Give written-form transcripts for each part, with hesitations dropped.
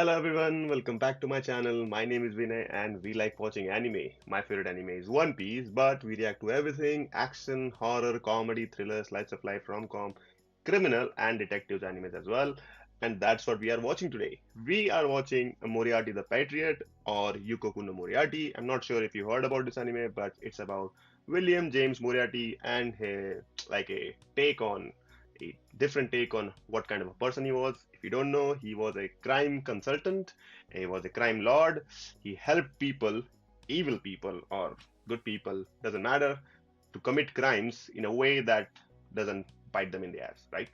Hello everyone, welcome back to my channel. My name is Vinay and we like watching anime. My favorite anime is One Piece, but we react to everything action, horror, comedy, thriller, slice of life, rom-com, criminal, and detectives animes as well. And that's what we are watching today. We are watching Moriarty the Patriot or Yukoku no Moriarty. I'm not sure if you heard about this anime, but it's about William James Moriarty and a take on a different take on what kind of a person he was. If you don't know, he was a crime consultant, he was a crime lord. He helped people, evil people or good people, doesn't matter, to commit crimes in a way that doesn't bite them in the ass, right?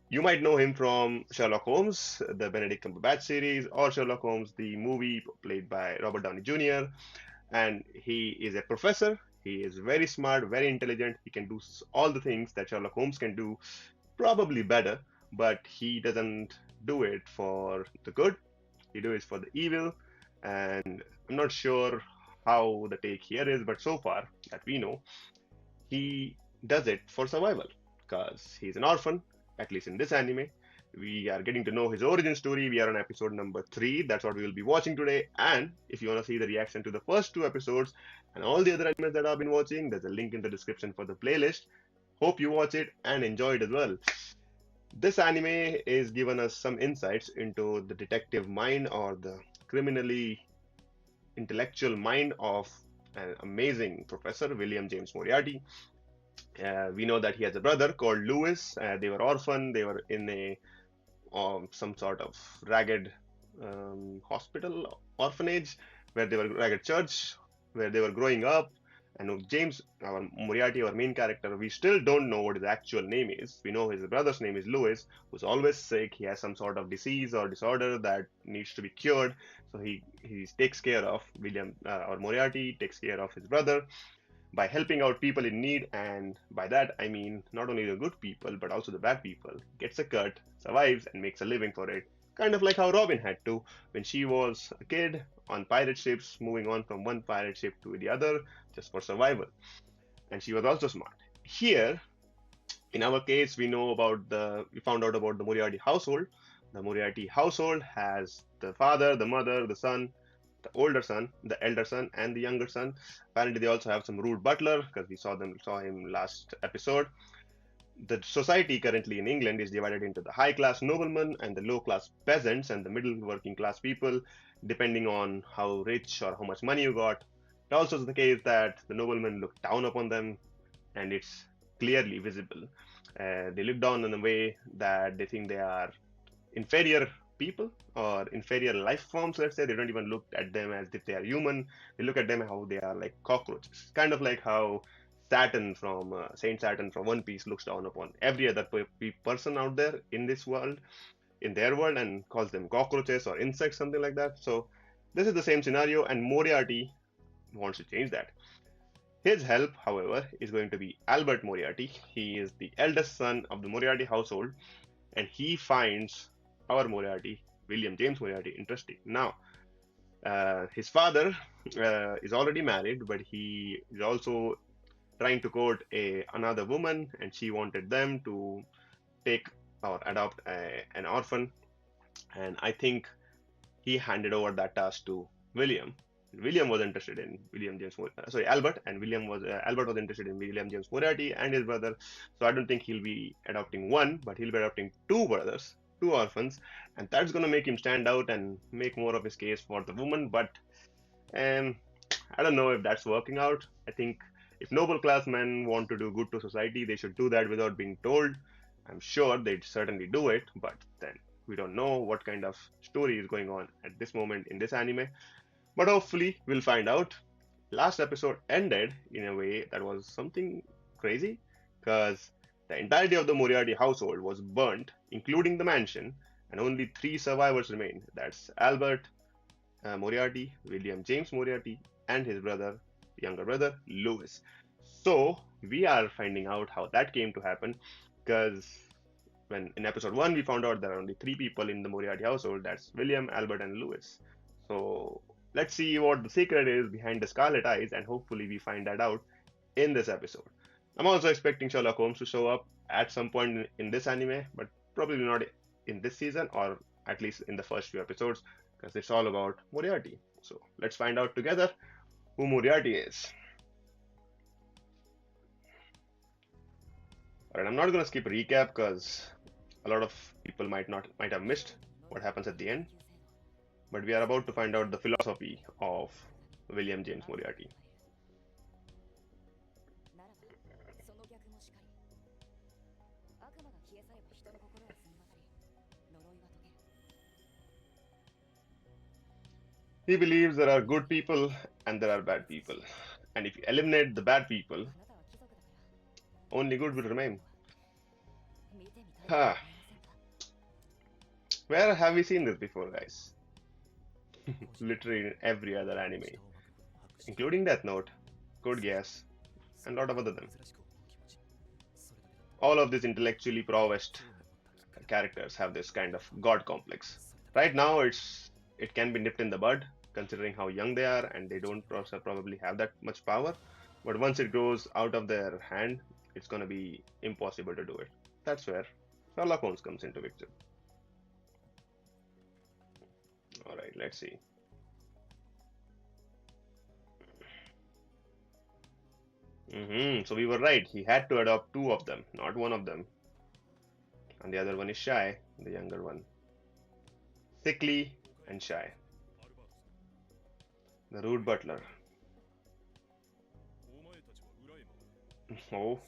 You might know him from Sherlock Holmes, the Benedict Cumberbatch series, or Sherlock Holmes, the movie played by Robert Downey Jr. And he is a professor. He is very smart, very intelligent. He can do all the things that Sherlock Holmes can do, probably better, but he doesn't do it for the good. He does it for the evil. And I'm not sure how the take here is, but so far that we know, he does it for survival because he's an orphan, at least in this anime. We are getting to know his origin story. We are on episode number 3. That's what we will be watching today. And if you want to see the reaction to the first 2 episodes and all the other animes that I've been watching, there's a link in the description for the playlist. Hope you watch it and enjoy it as well. This anime is given us some insights into the detective mind or the criminally intellectual mind of an amazing professor, William James Moriarty. We know that he has a brother called Lewis. They were orphan. They were in a some sort of ragged hospital, orphanage, where they were ragged church, where they were growing up. And James, our Moriarty, our main character, we still don't know what his actual name is. We know his brother's name is Lewis, who's always sick. He has some sort of disease or disorder that needs to be cured. So he takes care of William, or Moriarty takes care of his brother by helping out people in need, and by that I mean not only the good people but also the bad people. Gets a cut, survives, and makes a living for it. Kind of like how Robin had to when she was a kid on pirate ships, moving on from one pirate ship to the other just for survival. And she was also smart. Here, in our case, we found out about the Moriarty household. The Moriarty household has the father, the mother, the son, the older son, the elder son, and the younger son. Apparently, they also have some rude butler because we saw him last episode. The society currently in England is divided into the high class noblemen and the low class peasants and the middle working class people, depending on how rich or how much money you got. It also is the case that the noblemen look down upon them, and it's clearly visible. They look down in a way that they think they are inferior people or inferior life forms. Let's say they don't even look at them as if they are human. They look at them how they are like cockroaches, kind of like how Saturn from Saint Saturn from One Piece looks down upon every other person out there in this world, in their world, and calls them cockroaches or insects, something like that. So this is the same scenario, and Moriarty wants to change that. His help, however, is going to be Albert Moriarty. He is the eldest son of the Moriarty household, and he finds our Moriarty, William James Moriarty, interesting. Now, his father is already married, but he is also trying to court another woman, and she wanted them to take or adopt an orphan. And I think he handed over that task to William. William was interested in Albert, and Albert was interested in William James Moriarty and his brother. So I don't think he'll be adopting one, but he'll be adopting two brothers, two orphans, and that's gonna make him stand out and make more of his case for the woman. But um, I don't know if that's working out. I think if noble class men want to do good to society, they should do that without being told. I'm sure they'd certainly do it, but then we don't know what kind of story is going on at this moment in this anime. But hopefully, we'll find out. Last episode ended in a way that was something crazy because the entirety of the Moriarty household was burnt, including the mansion, and only 3 survivors remained. That's Albert Moriarty, William James Moriarty, and his brother, younger brother, Lewis. So, we are finding out how that came to happen because when in episode 1 we found out there are only 3 people in the Moriarty household, that's William, Albert, and Lewis. So, let's see what the secret is behind the Scarlet Eyes, and hopefully we find that out in this episode. I'm also expecting Sherlock Holmes to show up at some point in this anime, but probably not in this season or at least in the first few episodes, because it's all about Moriarty. So let's find out together who Moriarty is. Alright, I'm not gonna skip a recap because a lot of people might have missed what happens at the end. But we are about to find out the philosophy of William James Moriarty. He believes there are good people and there are bad people. And if you eliminate the bad people, only good will remain. Ha! Where have we seen this before, guys? Literally in every other anime, including Death Note, Code Geass, and a lot of other them. All of these intellectually prowessed characters have this kind of god complex. Right now, it can be nipped in the bud, considering how young they are, and they don't probably have that much power. But once it grows out of their hand, it's gonna be impossible to do it. That's where Sherlock Holmes comes into picture. Alright, let's see. So we were right. He had to adopt two of them, not one of them. And the other one is Shy, the younger one. Sickly and shy. The rude butler. Oh.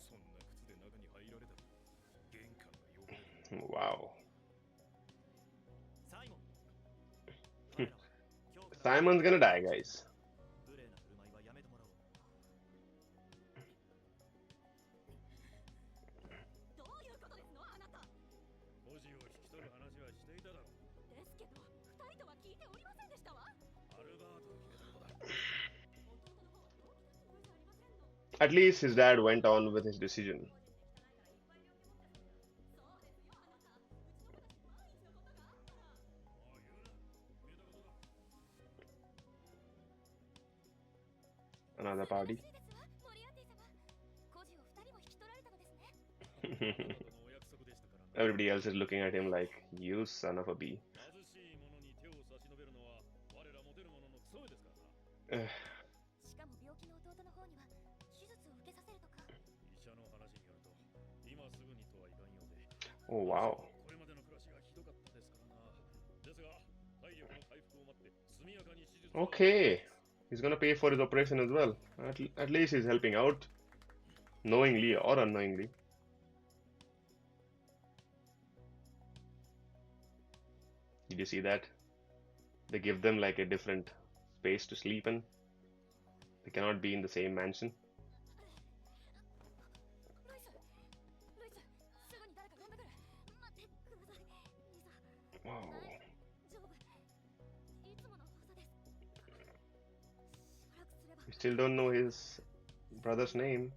Wow. Simon's gonna die, guys. At least his dad went on with his decision. Another party. Everybody else is looking at him like, you son of a bee. Oh wow. Okay. He's gonna pay for his operation as well. At least he's helping out, knowingly or unknowingly. Did you see that? They give them like a different space to sleep in. They cannot be in the same mansion. Wow. We still don't know his brother's name.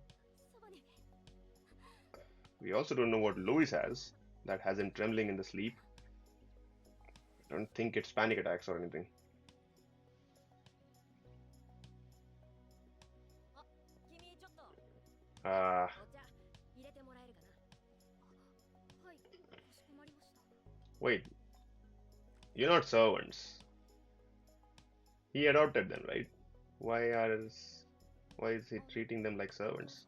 We also don't know what Louis has that has him trembling in the sleep. I don't think it's panic attacks or anything. Wait, you're not servants. He adopted them, right? Why is he treating them like servants?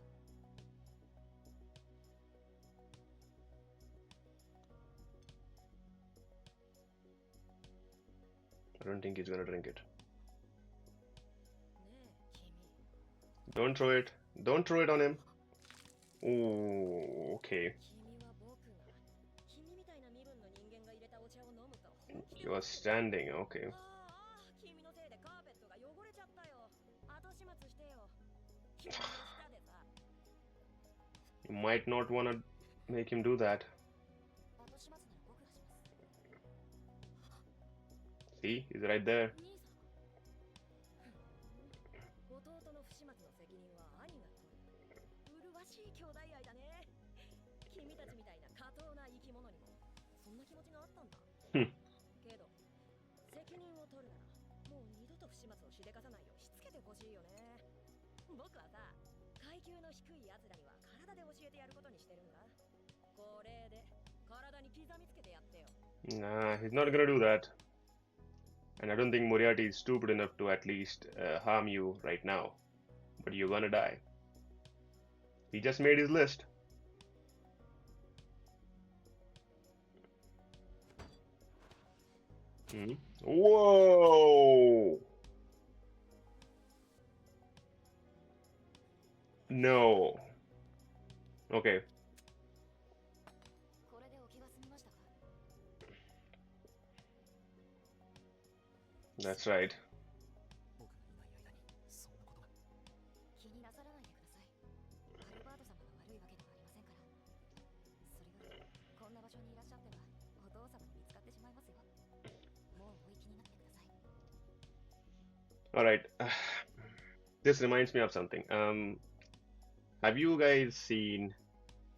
I don't think he's gonna drink it. Don't throw it. Don't throw it on him. Oh, okay. You are standing, okay. You might not want to make him do that. See, he's right there. Nah, he's not gonna do that. And I don't think Moriarty is stupid enough to at least harm you right now. But you're gonna die. He just made his list. Hmm. Whoa! No. Okay, that's right. All right. This reminds me of something. Have you guys seen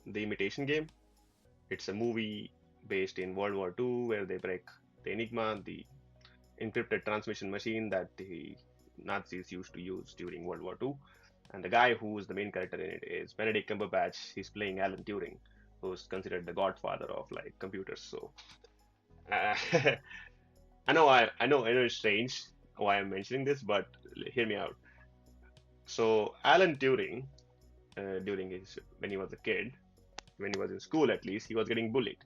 The Imitation Game? It's a movie based in World War II where they break the Enigma, the encrypted transmission machine that the Nazis used to use during World War II. And the guy who is the main character in it is Benedict Cumberbatch. He's playing Alan Turing, who's considered the godfather of like computers. So uh, I know it's strange why I'm mentioning this, but hear me out. So Alan Turing, during his when he was a kid, when he was in school at least, he was getting bullied.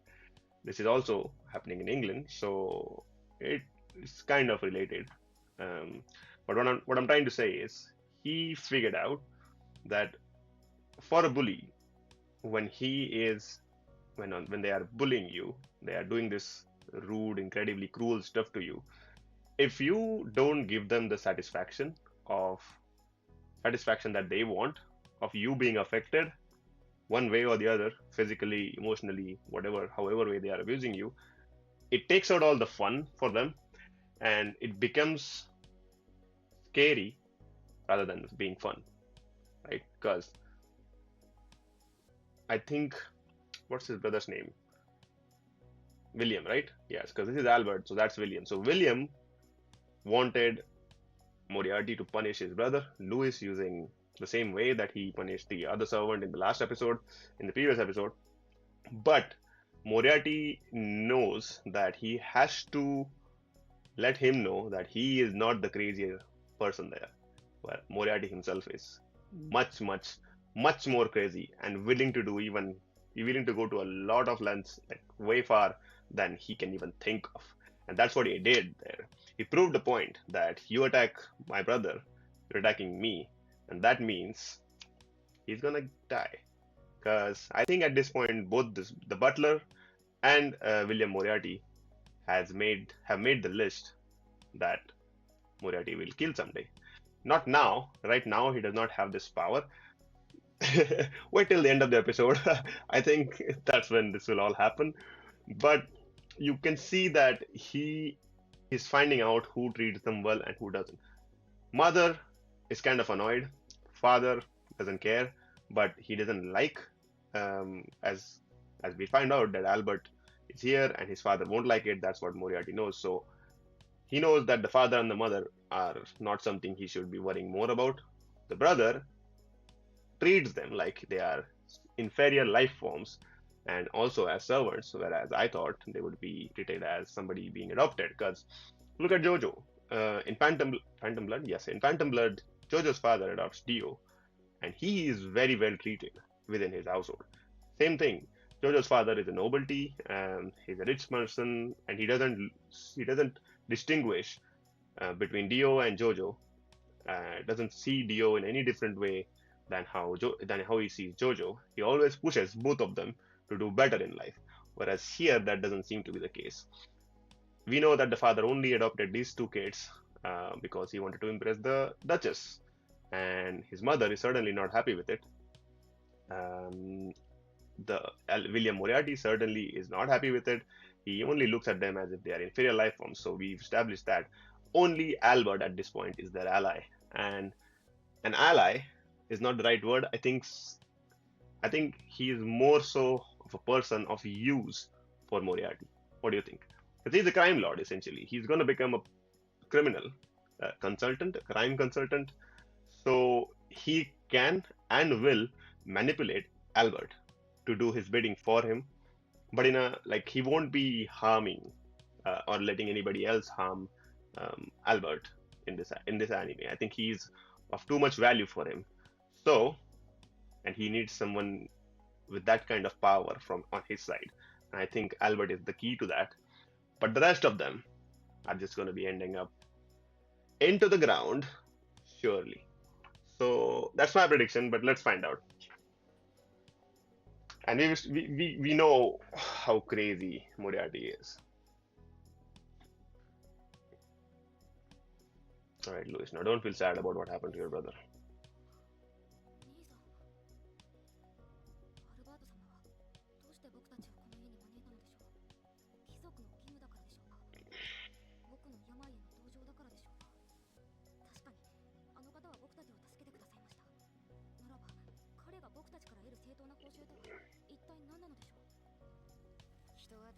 This is also happening in England, so it's kind of related. Um, but what I'm trying to say is he figured out that for a bully, when he is when they are bullying you, they are doing this rude, incredibly cruel stuff to you. If you don't give them the of satisfaction that they want of you being affected one way or the other, physically, emotionally, whatever, however way they are abusing you, it takes out all the fun for them and it becomes scary rather than being fun, right? Because I think, what's his brother's name? William, right? Yes, because this is Albert, so that's William. So William wanted Moriarty to punish his brother, Louis, using the same way that he punished the other servant in the last episode, in the previous episode. But Moriarty knows that he has to let him know that he is not the crazier person there. But Moriarty himself is much, much, much more crazy and willing to do even willing to go to a lot of lengths, like way far than he can even think of. And that's what he did there. He proved the point that you attack my brother, you're attacking me, and that means he's gonna die. Because I think at this point, both the butler and William Moriarty have made the list that Moriarty will kill someday. Not now. Right now, he does not have this power. Wait till the end of the episode. I think that's when this will all happen. But you can see that he is finding out who treats them well and who doesn't. Mother is kind of annoyed. Father doesn't care, but he doesn't like, as we find out that Albert is here and his father won't like it. That's what Moriarty knows. So he knows that the father and the mother are not something he should be worrying more about. The brother treats them like they are inferior life forms and also as servants, whereas I thought they would be treated as somebody being adopted. Because look at Jojo. In Phantom Blood, yes, in Phantom Blood, Jojo's father adopts Dio, and he is very well treated within his household. Same thing. Jojo's father is a nobility, and he's a rich person, and he doesn't distinguish between Dio and Jojo. Doesn't see Dio in any different way than how he sees Jojo. He always pushes both of them to do better in life. Whereas here, that doesn't seem to be the case. We know that the father only adopted these two kids because he wanted to impress the Duchess, and his mother is certainly not happy with it. Um, the William Moriarty certainly is not happy with it. He only looks at them as if they are inferior life forms. So we've established that only Albert at this point is their ally, and an ally is not the right word. I think he is more so of a person of use for Moriarty. What do you think? Because he's a crime lord essentially. He's going to become a criminal consultant, a crime consultant. So he can and will manipulate Albert to do his bidding for him but in a like he won't be harming or letting anybody else harm Albert in this anime. I think he's of too much value for him. So, and he needs someone with that kind of power from on his side. And I think Albert is the key to that. But the rest of them are just going to be ending up into the ground, surely. So that's my prediction, but let's find out. And we know how crazy Moriarty is. All right, Louis. Now don't feel sad about what happened to your brother.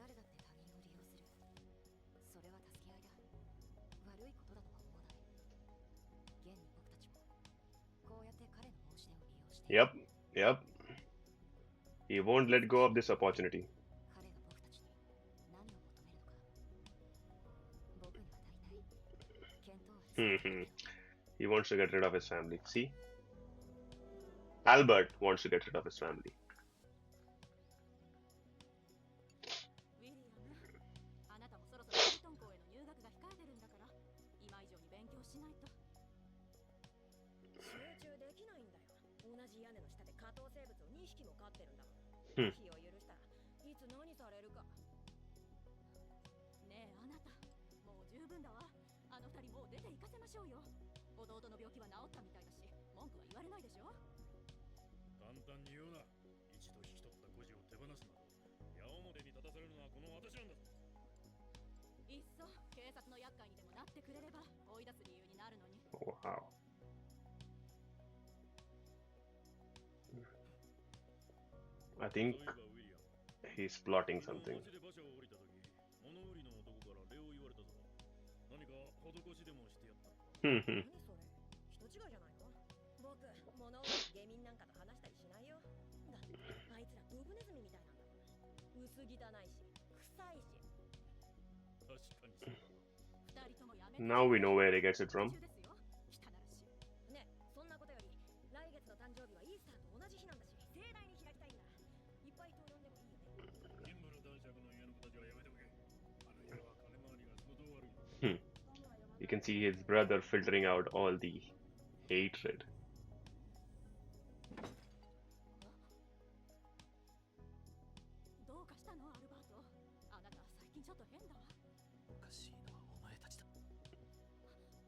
悪いことだとは思わない。現に僕たちもこうやって彼の申し出を利用して。Yep, yep. He won't let go of this opportunity. 彼が僕たちに何を求めるのか。僕には足りない。見当はつかない。He wants to get rid of his family. See? Albert wants to get rid of his family. ウィリアム、あなたもそろそろピートン校への入学が控えてるんだから、今以上に勉強しないと。集中できないんだよ。同じ屋根の下で下等生物を2匹も飼ってるんだもん。気を許したらいつ何されるか。ねえあなた、もう十分だわ。あの二人もう出て行かせましょうよ。弟の病気は治ったみたいだし、文句は言われないでしょ。簡単に言うな。一度引き取った孤児を手放すなど、矢面に立たされるのはこの私なんだぞ。いっそ警察の厄介にでもなってくれれば追い出す理由になるのに。Wow. I think he's plotting something. 物を下民なんかと話したりしないよ。だってあいつらドブネズミみたいなんだもん。薄汚いし、臭いし。確かにそうだ。二人ともやめて。Now we know where he gets it from. ね、そんなことより来月の誕生日はイースターと同じ日なんだし、盛大に開きたいんだ。いっぱい人呼んでもいいよね。銀村男爵の家の子たちはやめておけ。あの家は金回りが相当悪い。You can see his brother filtering out all the hatred. どうかしたのアルバート。あなた最近ちょっと変だわ。おかしいのはお前たちだ。ちょ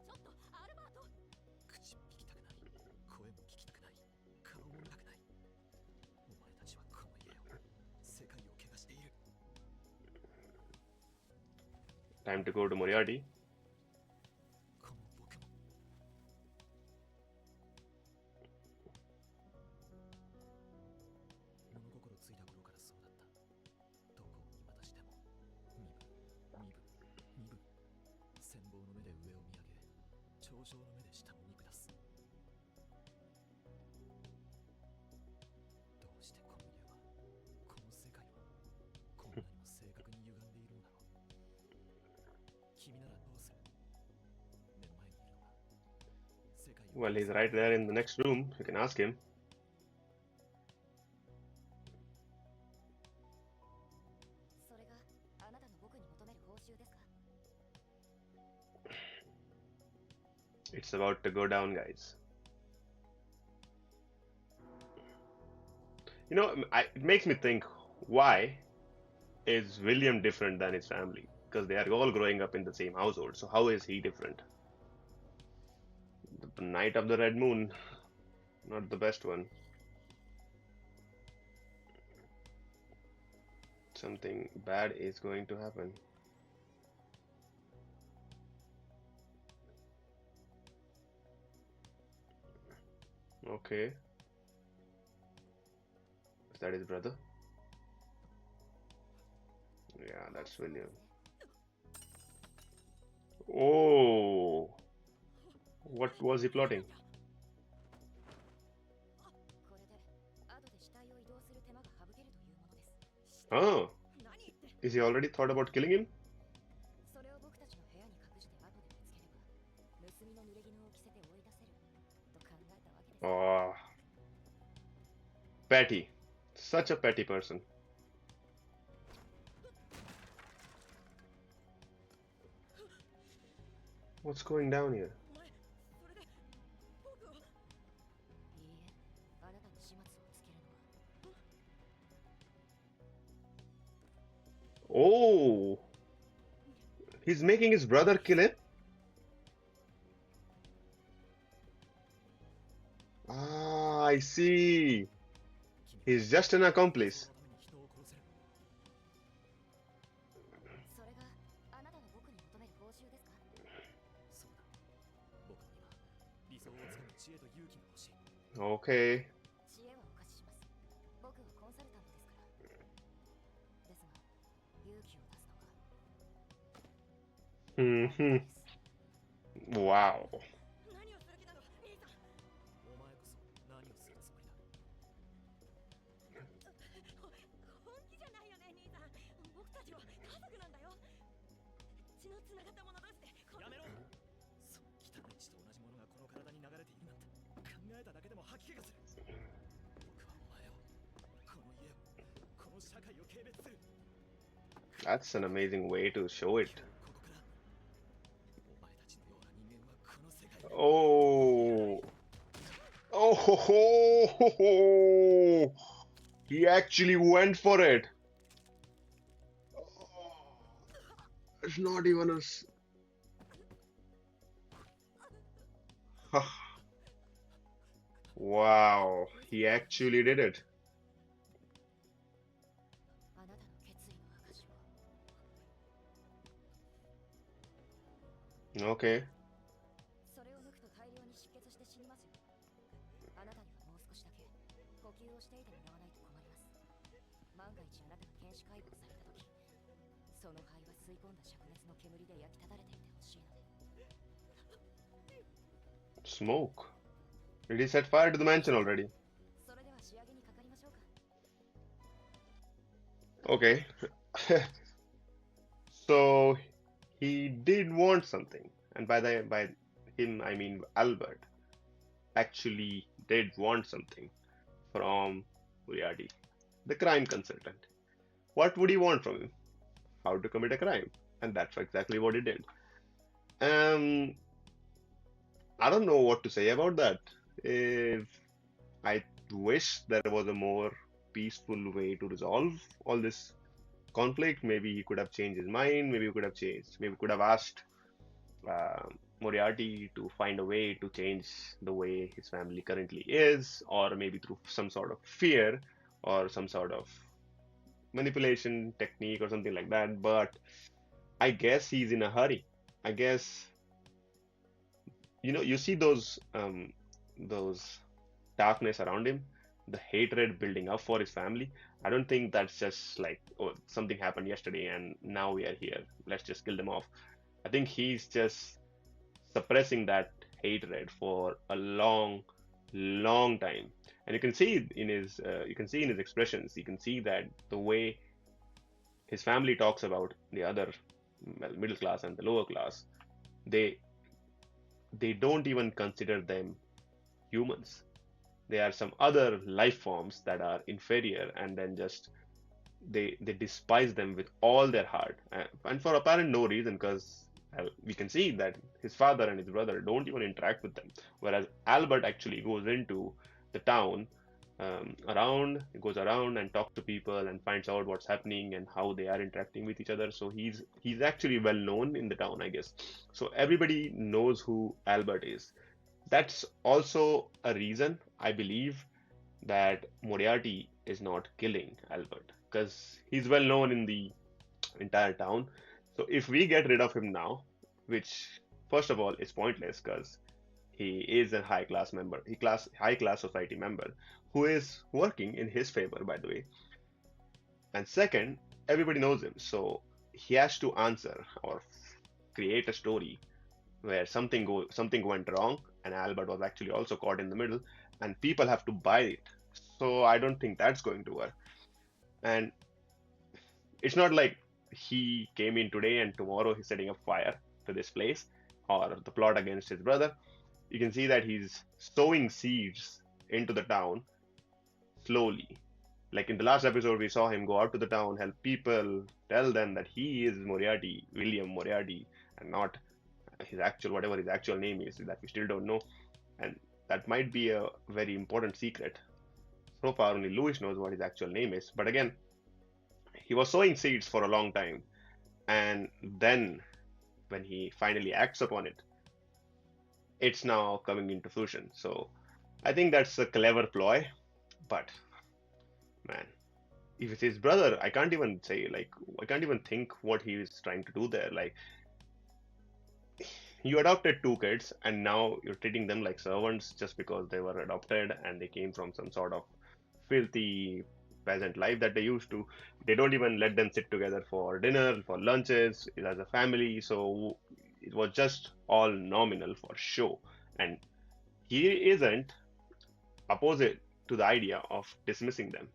っとアルバート。口も聞きたくない、声も聞きたくない、顔も見たくない。お前たちはこの家を、世界を汚している。 Time to go to Moriarty. この僕も。物心ついた頃からそうだった。どこを見渡しても身分、羨望の目で上を見上げ、嘲笑の目で下を見下す。どうしてこの家は、この世界はこんなにも正確に歪んでいるんだろう。君ならどうする？目の前にいるのは世界を。 Well, he's right there in the next room. You can ask him. それがあなたの僕に求める報酬ですか？ It's about to go down, guys. You know, it makes me think, why is William different than his family? Because they are all growing up in the same household. So how is he different? The Night of the Red Moon, not the best one. Something bad is going to happen. Okay. Is that his brother? Yeah, that's William. Oh, what was he plotting? これで後で死体を移動する手間が省けるというものです。 Oh, he already thought about killing him? それを僕たちの部屋に隠して後で見つければ盗みの濡れ衣を着せて追い出せると考えたわけです。 Oh, petty. Such a petty person. What's going down here? お前それで僕を。いいえ、あなたに始末をつけるのは。 Oh, he's making his brother kill him? Ah, I see. He's just an accomplice. それがあなたの僕に求める報酬ですか？そうだ。僕には理想をつかむ知恵と勇気が欲しい。 Okay. 知恵はお貸しします。僕はコンサルタントですから。ですが、勇気を出すのは。 Hmm. Wow. 何をする気なの、兄さん。お前こそ何をするつもりだ。本気じゃないよね、兄さん。僕たちは家族なんだよ。血のつながった者同士で。やめろ。その汚い血と同じものがこの体に流れているなんて考えただけでも吐き気がする。僕はお前を、この家を、この社会を軽蔑する。 That's an amazing way to show it. ここからお前たちのような人間はこの世界で Oh. Oh, ho, ho, ho, ho. He actually went for it. It's not even a. Wow, he actually did it. あなたの決意の証を。 Okay. それを抜くと大量に出血して死にますよ。あなたにはもう少しだけ呼吸をしていてもらわないと困ります。万が一あなたが検視解剖された時、その肺は吸い込んだ灼熱の煙で焼きただれていてほしいので。 Smoke. Did he set fire to the mansion already? それでは仕上げにかかりましょうか。 Okay. So he did want something, and by him I mean Albert actually did want something from Moriarty, the crime consultant. What would he want from him? How to commit a crime, and that's exactly what he did. I don't know what to say about that. If I wish there was a more peaceful way to resolve all this conflict. Maybe he could have changed his mind. Maybe he could have changed. Maybe could have asked Moriarty to find a way to change the way his family currently is, or maybe through some sort of fear or some sort of manipulation technique or something like that. But I guess he's in a hurry. I guess you see those darkness around him, the hatred building up for his family. I don't think that's just like, oh, something happened yesterday and now we are here, let's just kill them off. I think he's just suppressing that hatred for a long time, and you can see in his expressions. You can see that the way his family talks about the other middle class and the lower class, they don't even consider them humans. They are some other life forms that are inferior, and then just they despise them with all their heart, and for apparent no reason, because we can see that his father and his brother don't even interact with them, whereas Albert actually goes into the town, goes around and talks to people and finds out what's happening and how they are interacting with each other. So he's actually well known in the town, I guess. So everybody knows who Albert is. That's also a reason I believe that Moriarty is not killing Albert, because he's well known in the entire town. So if we get rid of him now, which first of all is pointless, because he is a high class society member who is working in his favor, by the way. And second, everybody knows him, so he has to answer or create a story where something went wrong and Albert was actually also caught in the middle, and people have to buy it. So I don't think that's going to work. And it's not like he came in today and tomorrow he's setting up fire to this place or the plot against his brother. You can see that he's sowing seeds into the town slowly. Like in the last episode, we saw him go out to the town, help people, tell them that he is Moriarty, William Moriarty, and not his actual, whatever his actual name is, that we still don't know. And that might be a very important secret. So far, only Lewis knows what his actual name is. But again, he was sowing seeds for a long time. And then, when he finally acts upon it, it's now coming into fruition. So, I think that's a clever ploy. But, man, if it's his brother, I can't even say, like, I can't even think what he is trying to do there. Like, you adopted two kids and now you're treating them like servants just because they were adopted and they came from some sort of filthy peasant life that they used to. They don't even let them sit together for dinner, for lunches, as a family. So it was just all nominal for show. And he isn't opposite to the idea of dismissing them.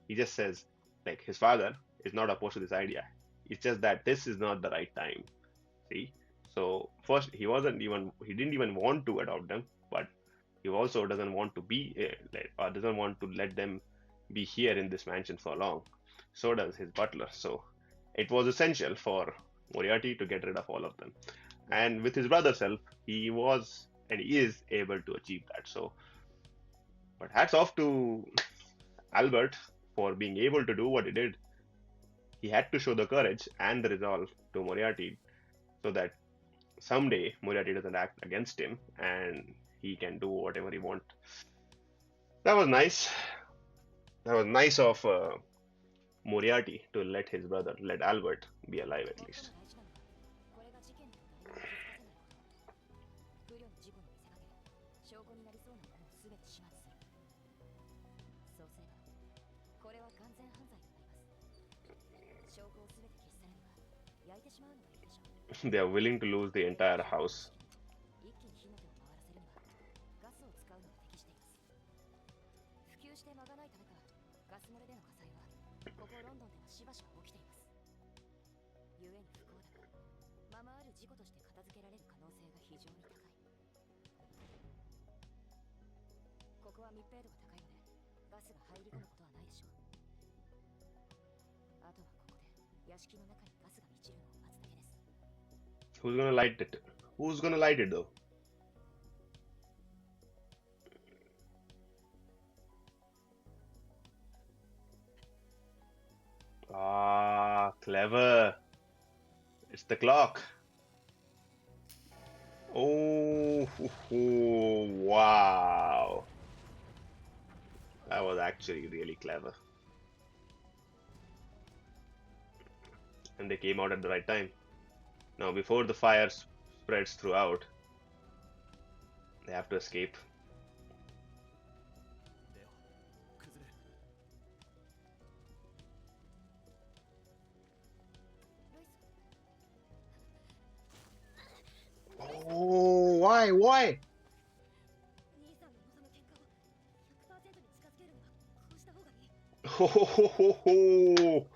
He just says, like, his father is not opposed to this idea. It's just that this is not the right time. See? So first, he didn't even want to adopt them, but he also doesn't want to doesn't want to let them be here in this mansion for long. So does his butler. So it was essential for Moriarty to get rid of all of them. And with his brother self, he was and he is able to achieve that. So, but hats off to Albert for being able to do what he did. He had to show the courage and the resolve to Moriarty so that someday Moriarty doesn't act against him and he can do whatever he wants. That was nice. That was nice of Moriarty to let his brother, let Albert, be alive at least. これが事件の概要を気づかせないこと。不慮の事故に見せかけ、証拠になりそうなものを全て始末する。そうすれば、これは完全犯罪となります。証拠を全て消し去るのか、焼いてしまうのがいいでしょう。They are willing to lose the entire house. 一気に火の手を回らせるには、ガスを使うのが適しています。普及して間がないためか、ガス漏れでの火災は、ここロンドンではしばしば起きています。故に不幸だが、ままある事故として片付けられる可能性が非常に高い。ここは密閉度が高いので、ガスが入り込むことはないでしょう。あとはここで屋敷の中にガスが満ちるのを待つだけです。Who's gonna light it? Who's gonna light it though? Ah, clever. It's the clock. Oh, wow. That was actually really clever. And they came out at the right time. Now, before the fire spreads throughout, they have to escape. レオ、崩れる。 Oh, why? Why? 兄さんの望む結果を 100% に近づけるにはこうした方がいい。 Ho, ho, ho, ho, ho. 子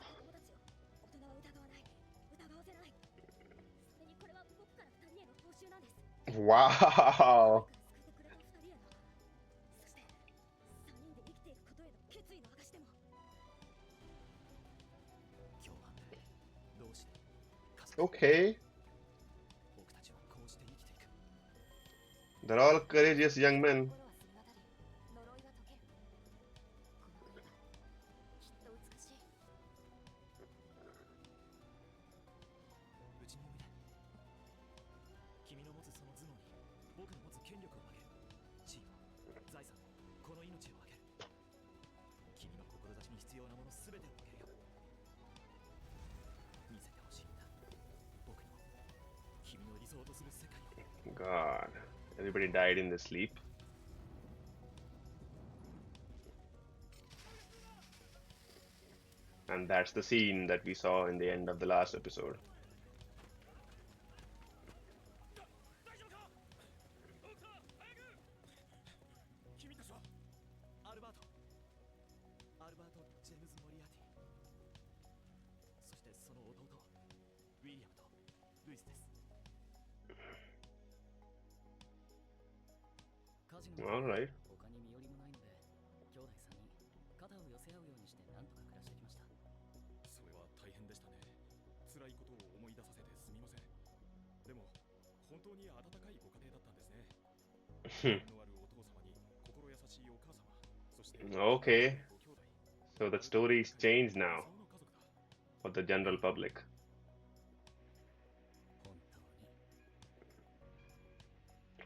供たちを大人は疑わない。疑わせない。それにこれは僕から2人への報酬なんです。 Wow. 救ってくれた2人への。そして3人で生きていくことへの決意の証でも。共犯で同志で家族 Okay. 僕たちはこうして生きていく。 They're all courageous young men. 心は澄み渡り、呪いが解ける。この国はきっと美しい。うちにおいで。君の持つその頭脳に僕の持つ権力をあげる。地位を、財産を、この命をあげる。君の志に必要なものすべてをあげるよ。見せてほしいんだ。僕にも君の理想とする世界を。 God. Everybody died in their sleep. And that's the scene that we saw in the end of the last episode. 大丈夫か？ドクター、早く！君たちはアルバート・ジェームズ・モリアーティ、そしてその弟イスです。火事の All right. 他に身寄りもないので、兄弟3人肩を寄せ合うようにしてなんとか暮らしてきました。それは大変でしたね。辛いことを思い出させてすみません。でも本当に温かいご家庭だったんですね。のあるお父様に心優しいお母様、そして Okay. ご兄弟。 So the story is changed now 理想の家族だ。 for the general public. 本当に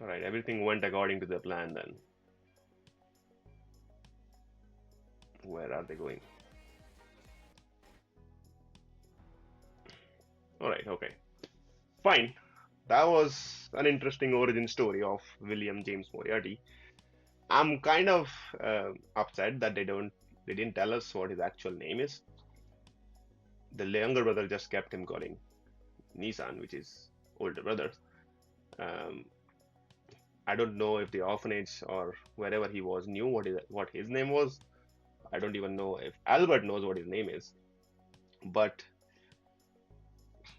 All right, everything went according to the plan then. Where are they going? All right, okay. Fine. That was an interesting origin story of William James Moriarty. I'm kind of upset that they didn't tell us what his actual name is. The younger brother just kept him calling Nissan, which is older brother. Um, I don't know if the orphanage or wherever he was knew what his name was. I don't even know if Albert knows what his name is. But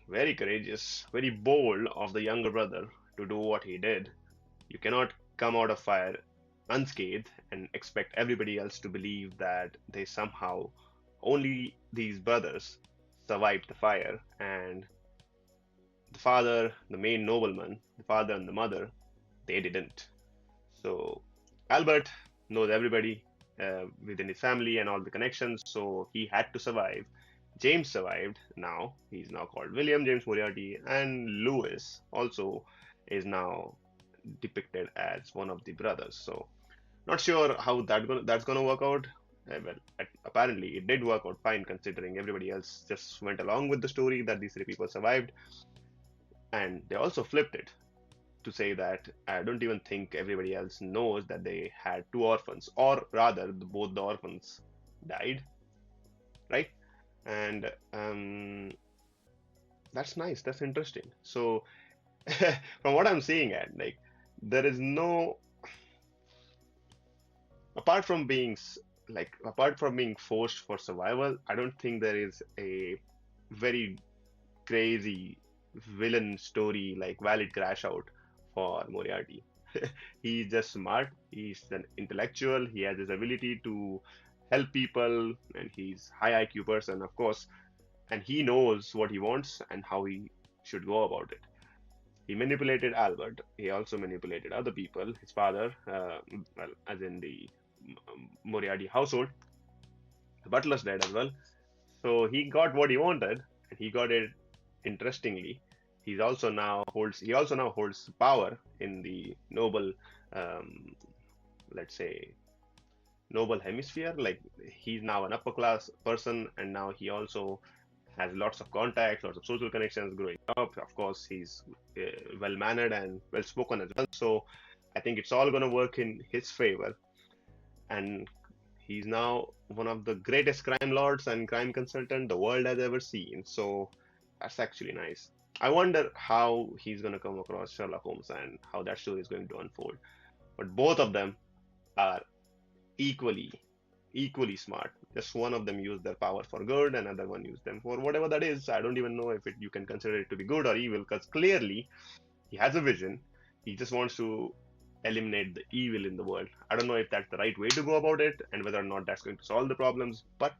very courageous, very bold of the younger brother to do what he did. You cannot come out of fire unscathed and expect everybody else to believe that they somehow only these brothers survived the fire, and the father, the main nobleman, the father and the mother, they didn't. So Albert knows everybody within his family and all the connections, so he had to survive. James survived. Now he's now called William James Moriarty, and Lewis also is now depicted as one of the brothers. So not sure how that's gonna work out. Well, apparently it did work out fine considering everybody else just went along with the story that these three people survived, and they also flipped it to say that I don't even think everybody else knows that they had two orphans, or rather, both the orphans died, right? And that's nice. That's interesting. So, from what I'm seeing at, like, there is no, apart from being apart from being forced for survival, I don't think there is a very crazy villain story like valid crash out for Moriarty. He's just smart, he's an intellectual, he has his ability to help people, and he's high IQ person, of course, and he knows what he wants and how he should go about it. He manipulated Albert. He also manipulated other people. His father, well, as in the Moriarty household, the butler's dead as well. So he got what he wanted, and he got it interestingly. He also now holds power in the noble, let's say, noble hemisphere. Like, he's now an upper class person, and now he also has lots of contacts, lots of social connections growing up. Of course, he's well mannered and well spoken as well. So I think it's all going to work in his favor. And he's now one of the greatest crime lords and crime consultant the world has ever seen. So that's actually nice. I wonder how he's going to come across Sherlock Holmes and how that story is going to unfold. But both of them are equally smart. Just one of them used their power for good, and another one used them for whatever that is. I don't even know if you can consider it to be good or evil, because clearly he has a vision. He just wants to eliminate the evil in the world. I don't know if that's the right way to go about it and whether or not that's going to solve the problems, but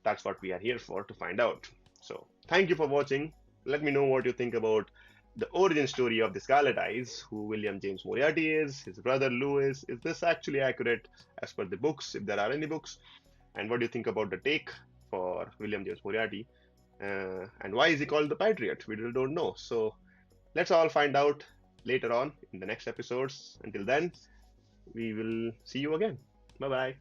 that's what we are here for, to find out. So thank you for watching. Let me know what you think about the origin story of the Scarlet Eyes, who William James Moriarty is, his brother Lewis. Is this actually accurate as per the books, if there are any books? And what do you think about the take for William James Moriarty? And why is he called the Patriot? We really don't know. So let's all find out later on in the next episodes. Until then, we will see you again. Bye bye.